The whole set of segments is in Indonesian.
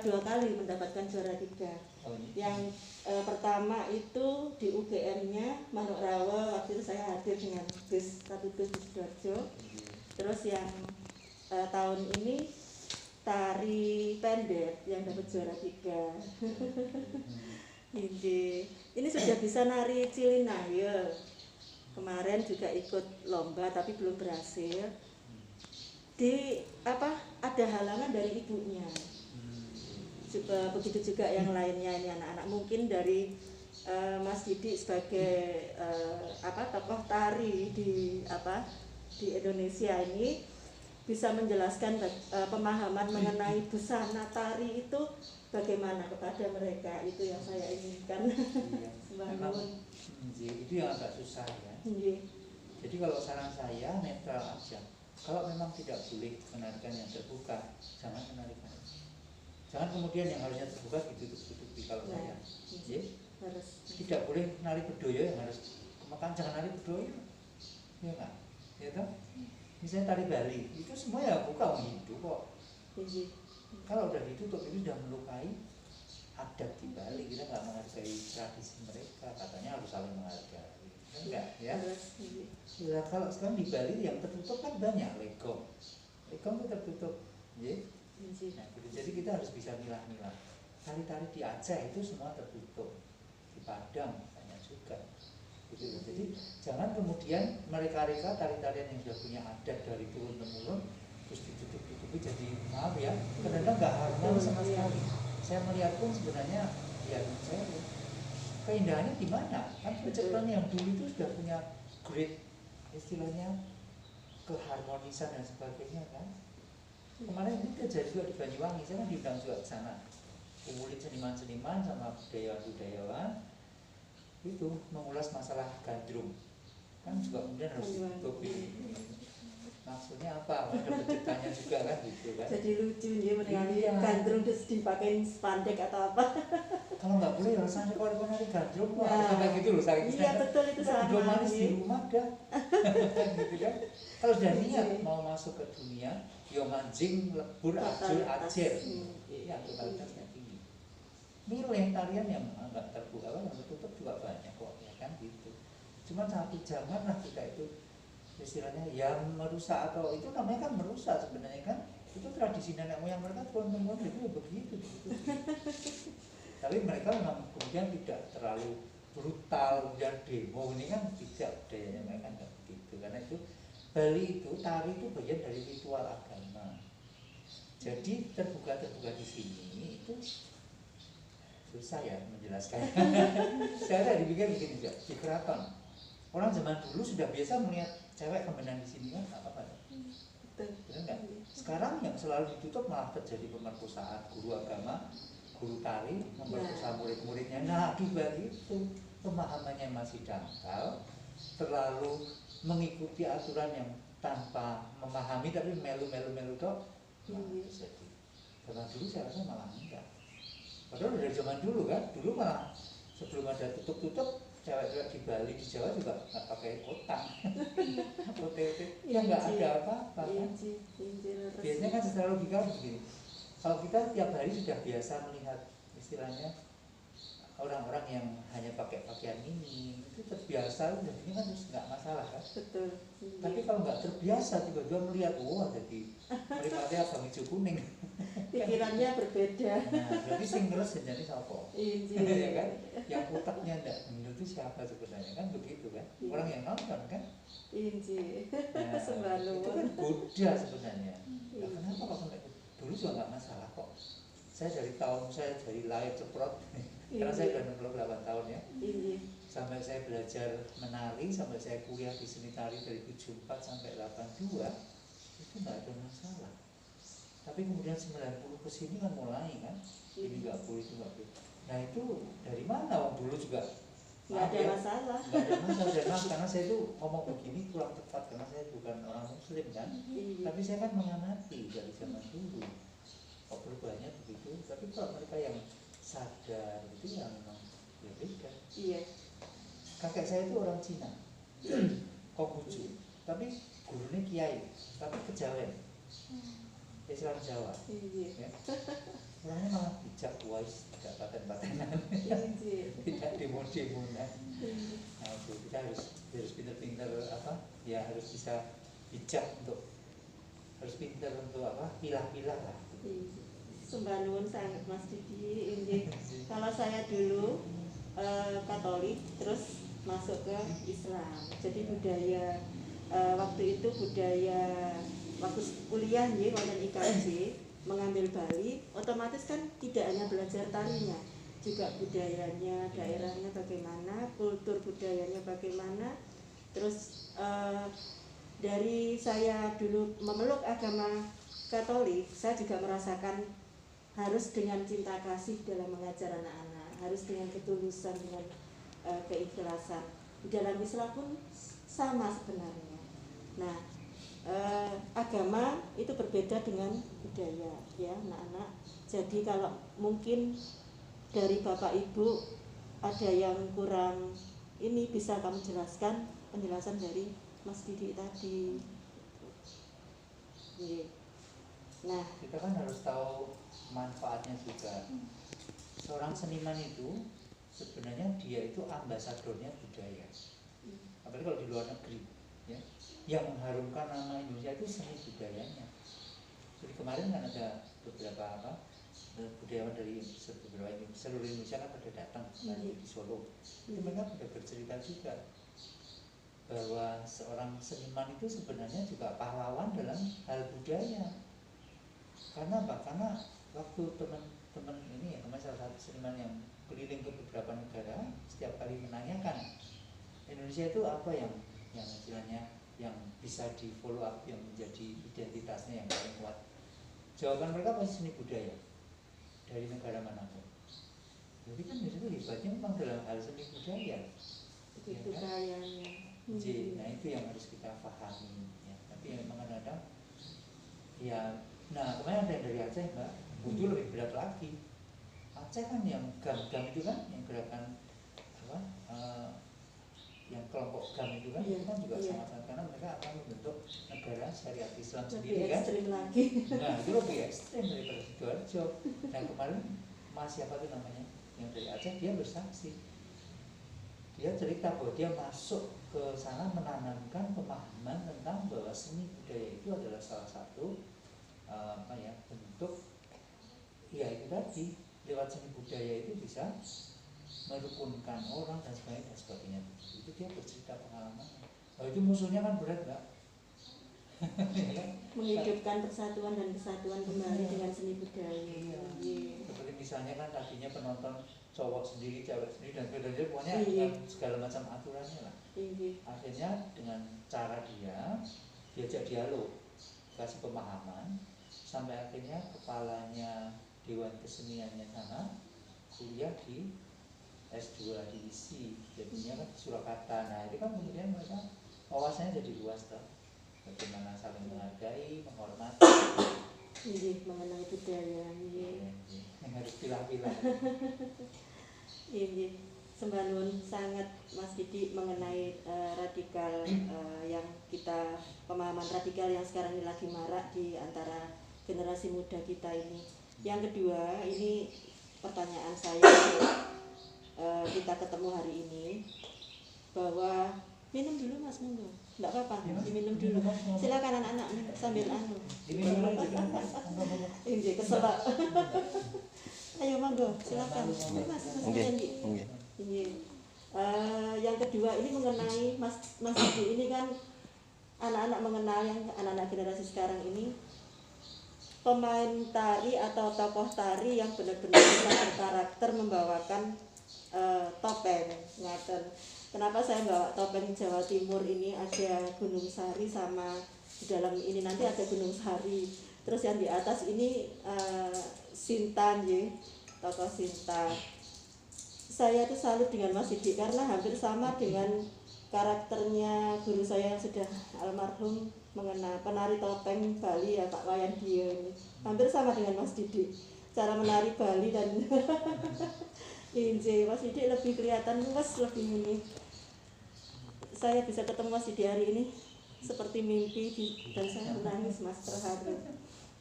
dua kali mendapatkan juara 3. Oh, ini. Yang pertama itu di UGM-nya Manuk Rawa, waktu itu saya hadir dengan satu bus di Sidoarjo. Terus yang tahun ini tari pendek yang dapat juara 3. Ini sudah bisa nari Cilinayel. Kemarin juga ikut lomba tapi belum berhasil. Ada halangan dari ibunya. Juga begitu juga yang lainnya, ini anak-anak mungkin dari Mas Didi sebagai tokoh tari di Indonesia ini bisa menjelaskan pemahaman mengenai busana tari itu bagaimana kepada mereka. Itu yang saya inginkan. Memang itu yang agak susah ya. Jadi kalau saran saya netral aja. Kalau memang tidak boleh menarikan yang terbuka, jangan menarikan. Jangan kemudian yang harusnya terbuka ditutup-tutupi kalau saya. Tidak boleh nari bedoyo yang harus makan, jangan nari bedoyo. Ya enggak? Ya toh? Misalnya tari Bali, itu semua ya buka hidup kok. Kalau udah ditutup itu sudah melukai adat di Bali. Kita nggak menghargai tradisi mereka, katanya harus saling menghargai. Enggak ya? Ya kalau sekarang di Bali yang tertutup kan banyak, legong itu tertutup. Nah, jadi kita harus bisa milah-milah. Tari-tari di Aceh itu semua tertutup, di Padang banyak juga. Jadi jangan kemudian mereka-reka tari-tarian yang sudah punya adat dari turun-temurun terus ditutup-tutupi, jadi maaf ya, kadang-kadang nggak harmonis sama sekali. Saya melihat pun sebenarnya ya saya keindahannya di mana? Kan penciptaan yang dulu itu sudah punya great istilahnya keharmonisan dan sebagainya kan. Kemarin ini terjadi juga di Banyuwangi, saya kan diundang juga ke sana. Kumpulin seniman-seniman sama budayawan itu mengulas masalah gandrung. Kan juga kemudian harus ditutup. Maksudnya apa? Ada penciptanya juga kan gitu kan. Jadi lucu nih mendengar gandrung terus dipakai spandek atau apa. Kalau nggak boleh rasanya kalau nari gandrung kayak gitu loh saya. Iya betul itu sama. Belum manis di rumah dah. Gitu kan. Kalau sudah niat mau masuk ke dunia, yo mancing lebur ajur ajer. Iya, totalitasnya tinggi. Milih tarian yang nggak terbuka, yang tertutup juga banyak kok, ya kan gitu. Cuma satu zaman lah kita itu istilahnya yang merusak atau itu namanya kan merusak sebenarnya kan. Itu tradisi nenek moyang mereka turun-temurun itu begitu. Tapi mereka memang kemudian tidak terlalu brutal dan demo ini kan tidak, budayanya mereka nggak begitu. Karena itu Bali itu tari itu bagian dari ritual agama. Jadi terbuka di sini itu susah ya menjelaskan. Saya tadi pikir begini juga di keraton. Orang zaman dulu sudah biasa melihat cewek kemenan di sini kan apa-apa. Betul enggak? Sekarang yang selalu ditutup malah terjadi pemerkosaan guru agama, guru tari memperkosa murid-muridnya. Nah, di Bali itu pemahamannya masih dangkal, terlalu mengikuti aturan yang tanpa memahami tapi melu-melu dok. Nah, jadi zaman dulu saya rasa malah enggak. Padahal dari zaman dulu kan, dulu malah sebelum ada tutup-tutup, cewek-cewek di Bali, di Jawa juga nggak pakai kotang, OTT, ya nggak ada apa-apa kan. Biasanya kan secara logika begini, kalau kita tiap hari sudah biasa melihat istilahnya orang-orang yang hanya pakai pakaian ini, itu terbiasa, udah ini kan terus nggak masalah kan. Betul. Tapi kalau nggak terbiasa tiba-tiba melihat, oh ada di meripatnya abang hijau kuning, pikirannya berbeda. Nah, berarti sing terus jadi sopo, ya kan? Yang otaknya enggak benar itu siapa sebenarnya kan begitu kan? Orang yang nonton kan? Nah, itu kan Buddha sebenarnya. Nah, kenapa kok sampai dulu juga nggak masalah kok? Saya dari lahir ceprot. Karena saya sudah 68 tahun ya. Sampai saya belajar menari, sampai saya kuliah di seni tari dari 74 sampai 82, itu nggak ada masalah. Tapi kemudian 90 ke sini kan mulai kan, ini nggak boleh, itu nggak boleh. Nah itu dari mana? Wong dulu juga nggak ada masalah. Nggak ada masalah, dan karena saya itu ngomong begini kurang tepat karena saya bukan orang Muslim kan. Tapi saya kan mengamati dari zaman dulu. Kok perubahannya begitu? Tapi kalau mereka yang sadar itu yang memang ya beda. Iya. Kakek saya itu orang Cina, Konghucu, tapi gurunya kiai, tapi kejawen, Islam Jawa. Iya. Ya. Orang ngajak wise tidak paten-patenan, Injih. tidak demo-demonan. Nah itu kita harus pinter-pinter apa ya, harus bisa bijak untuk, harus pinter untuk apa, pilah-pilah lah. Sembah nuwun sangat Mas Didi. Injih. Kalau saya dulu Katolik terus masuk ke Islam. Jadi budaya waktu itu budaya waktu kuliah nggih wonten IKJ mengambil Bali, otomatis kan tidak hanya belajar tarinya, juga budayanya, daerahnya bagaimana, kultur budayanya bagaimana. Terus dari saya dulu memeluk agama Katolik, saya juga merasakan harus dengan cinta kasih dalam mengajar anak-anak, harus dengan ketulusan, dengan keikhlasan. Di dalam Islam pun sama sebenarnya. Nah, agama itu berbeda dengan budaya, ya anak-anak. Jadi kalau mungkin dari Bapak Ibu ada yang kurang ini, bisa kamu jelaskan penjelasan dari Mas Didi tadi. Nah, kita kan harus tahu manfaatnya juga. Seorang seniman itu sebenarnya dia itu ambasadornya budaya. Apalagi kalau di luar negeri, ya, yang mengharumkan nama Indonesia itu seni budayanya. Jadi kemarin kan ada beberapa budayawan dari seluruh Indonesia kan pada datang di Solo. Itu mereka sudah bercerita juga bahwa seorang seniman itu sebenarnya juga pahlawan dalam hal budaya. Karena apa? Karena waktu teman-teman ini ya, salah satu seniman yang keliling ke beberapa negara, setiap kali menanyakan Indonesia itu apa yang istilahnya yang bisa di follow up, yang menjadi identitasnya yang paling kuat, jawaban mereka pasti seni budaya dari negara manapun. Jadi kan itu hebatnya memang dalam hal seni budaya. Begitu ya, kayaknya. Nah itu yang harus kita pahami. Ya. Tapi yang memang kadang ya. Nah kemarin ada yang dari Aceh Mbak, itu lebih berat lagi. Aceh kan yang gam-gam itu kan, yang gerakan apa, yang kelompok GAM itu kan, itu kan juga sangat-sangat, karena mereka akan membentuk negara syariat Islam sendiri kan. Lagi. Nah itu lebih ekstrim daripada Sidoarjo. Nah kemarin Mas siapa itu namanya yang dari Aceh, dia bersaksi, dia cerita bahwa dia masuk ke sana menanamkan pemahaman tentang bahwa seni budaya itu adalah salah satu bentuk ya itu tadi, lewat seni budaya itu bisa merukunkan orang dan sebagainya. Itu dia bercerita pengalaman. Oh, itu musuhnya kan berat Mbak. Menghidupkan persatuan dan kesatuan kembali dengan seni budaya. Seperti misalnya kan tadinya penonton cowok sendiri, cewek sendiri dan sebagainya, pokoknya segala macam aturannya lah. Akhirnya dengan cara dia diajak dialog, kasih pemahaman, sampai akhirnya kepalanya Dewan Keseniannya sana kuliah di S2 di ISI, jadinya kan Surakarta. Nah itu kan kemudian mereka wawasannya jadi luas tuh, bagaimana saling menghargai, menghormati. Iya, mengenai budaya. Yang harus pilah-pilah. Iya, sembah nuwun sangat Mas Didi mengenai radikal yang kita, pemahaman radikal yang sekarang ini lagi marak di antara generasi muda kita ini. Yang kedua, ini pertanyaan saya, kita ketemu hari ini, bahwa minum dulu Mas, monggo, enggak apa-apa, diminum dulu, silakan anak-anak sambil ini kesel. Ayo monggo, silakan Mas. Yang kedua ini mengenai Mas Didi ini kan anak-anak mengenal, yang anak-anak generasi sekarang ini, pemain tari atau tokoh tari yang benar-benar bisa berkarakter membawakan topeng. Ngaten. Kenapa saya bawa topeng Jawa Timur ini? Ada Gunung Sari, sama di dalam ini nanti ada Gunung Sari. Terus yang di atas ini Sinta, tokoh Sinta. Saya itu salut dengan Mas Didi karena hampir sama dengan karakternya guru saya yang sudah almarhum, mengenal penari topeng Bali ya Pak Wayan Dio ini. Hampir sama dengan Mas Didi cara menari Bali dan Injih, Mas Didi lebih kelihatan luas, lebih ini. Saya bisa ketemu Mas Didi hari ini seperti mimpi dan saya menangis Mas, terharu.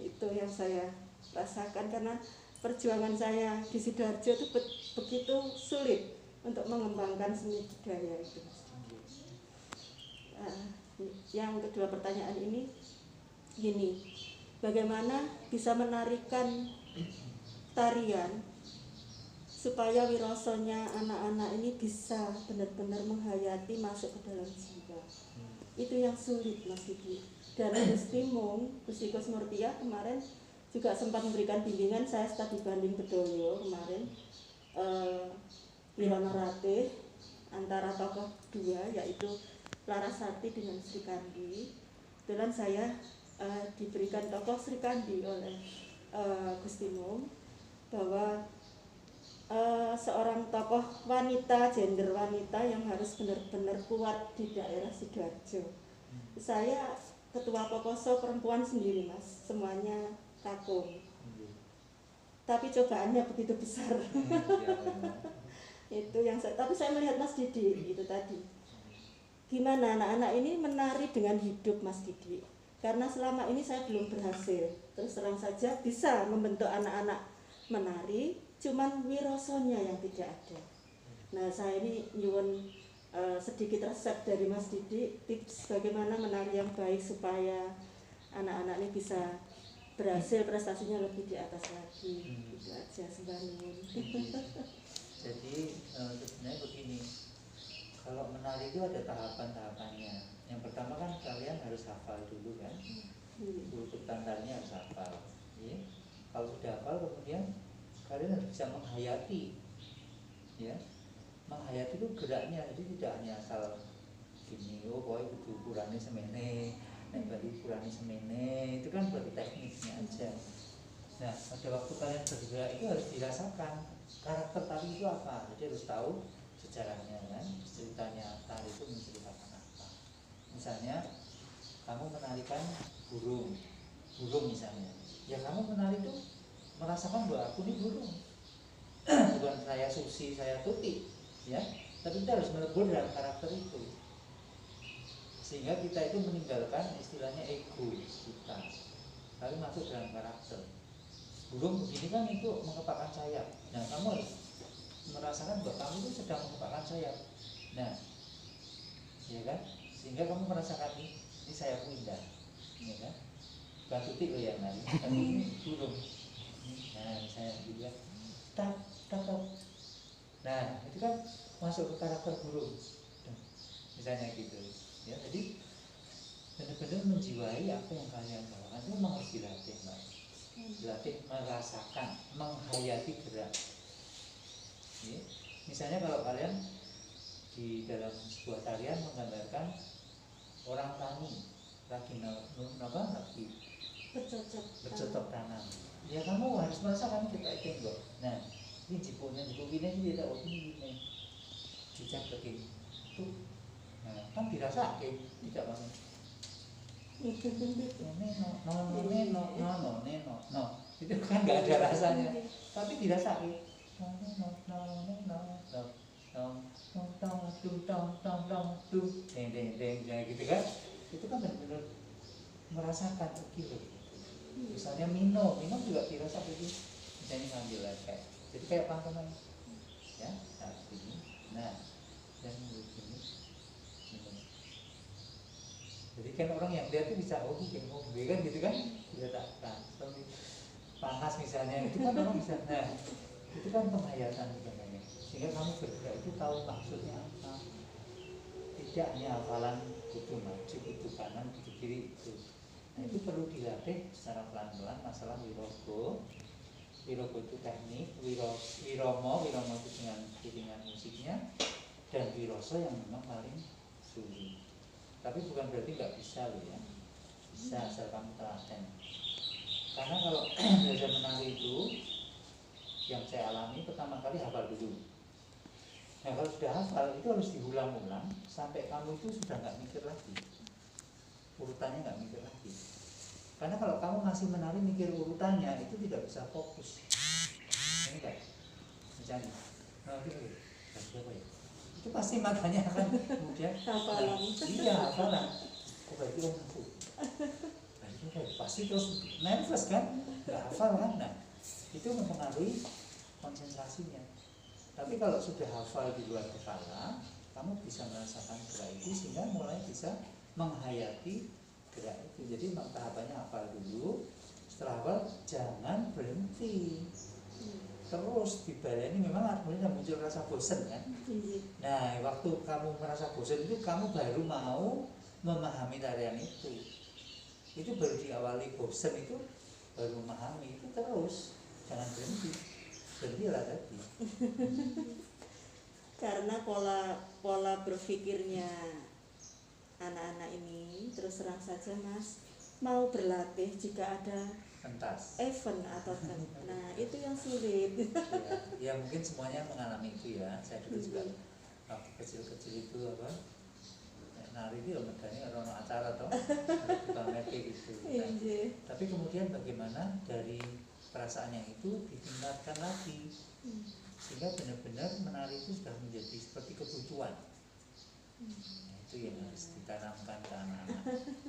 Itu yang saya rasakan karena perjuangan saya di Sidoarjo itu begitu sulit untuk mengembangkan seni budaya itu. Yang kedua pertanyaan ini gini, bagaimana bisa menarikan tarian supaya wirasanya anak-anak ini bisa benar-benar menghayati, masuk ke dalam jiwa. Itu yang sulit, Mas Didi. Dan Gusti Mung, Gusti Kusmurtia kemarin juga sempat memberikan bimbingan, saya studi banding Bedoyo kemarin, Wirono Ratih, antara tokoh dua yaitu Larasati dengan Sri Kandi. Kebetulan saya diberikan tokoh Sri Kandi oleh Gusti Mung, bahwa seorang tokoh wanita, gender wanita yang harus benar-benar kuat di daerah Sidoarjo. Saya ketua Pokoso perempuan sendiri, Mas, semuanya takung. Tapi cobaannya begitu besar. Itu yang tapi saya melihat Mas Didi itu tadi. Gimana anak-anak ini menari dengan hidup, Mas Didi? Karena selama ini saya belum berhasil. Terus terang saja bisa membentuk anak-anak menari, cuman wirasanya yang tidak ada. Nah, saya ini nyuwun sedikit resep dari Mas Didi, tips bagaimana menari yang baik supaya anak-anak ini bisa berhasil, prestasinya lebih di atas lagi. Itu aja, sembah nyuwun. Jadi sebenarnya begini, kalau menari itu ada tahapan-tahapannya. Yang pertama kan kalian harus hafal dulu kan, urutan tarinya harus hafal. Ya. Kalau sudah hafal kemudian kalian harus bisa menghayati, ya, menghayati itu geraknya, jadi tidak hanya asal gini, oh pokoknya itu ukurannya semene, balik ukurannya semene, itu kan baru tekniknya aja. Nah, pada waktu kalian bergerak itu harus dirasakan karakter tari itu apa, jadi harus tahu sejarahnya kan, ceritanya tari itu menceritakan apa. Misalnya kamu menarikan burung misalnya, ya kamu menari itu merasakan bahwa aku ini burung, bukan saya Susi, saya Tuti, ya. Tapi kita harus melebur dalam karakter itu, sehingga kita itu meninggalkan istilahnya ego kita, lalu masuk dalam karakter. Burung begini kan itu mengepakkan sayap. Nah, kamu harus merasakan bahwa kamu itu sedang mengepakkan sayap. Nah, ya kan, sehingga kamu merasakan ini sayapku indah, ya kan. Bukan Tuti loh yang nari, tapi ini burung. Nah, saya juga tak. Nah, itu kan masuk ke karakter burung, misalnya gitu. Ya, jadi benar-benar menjiwai apa yang kalian lakukan itu memang harus dilatih, Mbak. Dilatih merasakan, menghayati gerak. Ya. Misalnya kalau kalian di dalam sebuah tarian menggambarkan orang tani lagi bercocok tanam. Ya kamu harus merasakan kita tengok. Nah, ini jipunya ini tidak ini jejak begini. Tuh, nah, kan dirasa tidak banget. No, itu kan nggak ada rasanya. Tapi dirasa gitu kan? Itu kan benar-benar merasakan gitu. Misalnya Mino juga dirasa begini, misalnya ngambil kayak, jadi kayak pantomime, ya, nah begini, nah, dan begini, jadi kan orang yang lihat itu bisa, oh kayak mobil kan gitu kan, bisa tak panas misalnya, itu kan orang bisa, nah, itu kan penghayatan sebenarnya, sehingga kamu bergerak itu tahu maksudnya apa, tidak hanya hafalan kudu maju, kudu kanan, kudu kiri itu. Nah, itu perlu dilatih secara pelan-pelan. Masalah wirogo itu teknik, wiromo itu dengan iringan musiknya, dan wiroso yang memang paling sulit. Tapi bukan berarti nggak bisa loh ya, bisa asal kamu telaten. Karena kalau belajar menari itu yang saya alami pertama kali hafal dulu. Nah, kalau sudah hafal itu harus diulang-ulang sampai kamu itu sudah nggak mikir lagi, urutannya nggak mikir lagi. Karena kalau kamu masih menari mikir urutannya itu tidak bisa fokus. Ini kan, misalnya, itu pasti matanya akan kemudian hafalan. Iya hafalan. Kok kayak itu aku? Nah itu kayak pasti terus nervous kan? Nggak hafal kan? Nah itu mempengaruhi konsentrasinya. Tapi kalau sudah hafal di luar kepala, kamu bisa merasakan gerak itu sehingga mulai bisa menghayati gerak itu. Jadi tahapannya hafal dulu, setelah hafal jangan berhenti, terus dibaleni. Memang kemudian muncul rasa bosan kan. Nah waktu kamu merasa bosan itu kamu baru mau memahami tarian itu baru diawali bosan itu baru memahami itu, terus jangan berhentilah tadi. Karena pola berpikirnya anak-anak ini terus terang saja Mas, mau berlatih jika ada pentas event atau nah itu yang sulit. ya mungkin semuanya mengalami itu ya. Saya dulu juga waktu kecil-kecil itu apa nari itu medani orang acara toh tukang mepe gitu. Nah, tapi kemudian bagaimana dari perasaan yang itu ditingkatkan lagi sehingga benar-benar menari itu sudah menjadi seperti kebutuhan. Nah, itu yang harus ditanamkan ke anak-anak.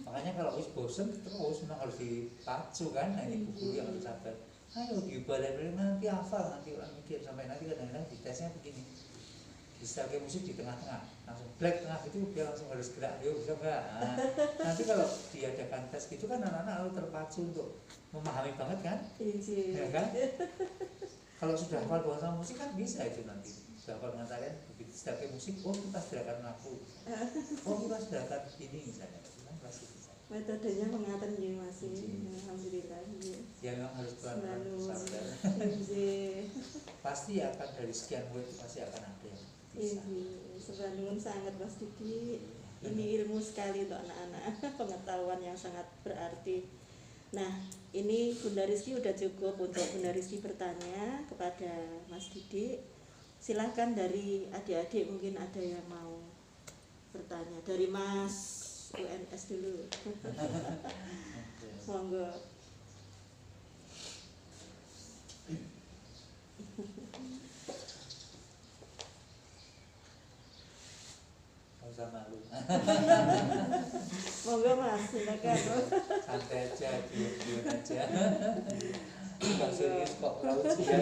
Makanya kalau harus bosen terus memang harus dipacu kan. Nah ini guru yang harus sabar. Ayo diubah-ubah nanti hafal, nanti orang mikir sampai nanti kadang-kadang di tesnya begini. Disetelkan musik di tengah-tengah, langsung black tengah itu dia langsung harus gerak, yuk bisa enggak? Nah, nanti kalau diadakan tes gitu kan anak-anak lalu terpacu untuk memahami banget kan? Ya kan? Kalau sudah hafal bahasa musik kan bisa itu nanti. Sudah hafal dengan tarian, begitu setelkan musik, oh kita gerakan laku, oh kita gerakan ini misalnya, kan pasti bisa. Metodenya mengaten nggih Mas. Alhamdulillah. Ya memang harus pelan-pelan sabar. Pasti akan dari sekian murid pasti akan ada yang bisa. Sebenarnya sangat Mas Didi. Ini ilmu sekali untuk anak-anak, pengetahuan yang sangat berarti. Nah, ini Bunda Rizky udah cukup untuk Bunda Rizky bertanya kepada Mas Didi. Silahkan dari adik-adik mungkin ada yang mau bertanya. Dari Mas UNS dulu. Monggo. Usah malu. Monggo Mas, silakan. Santai aja, diam aja. Enggak serius kok, laut juga.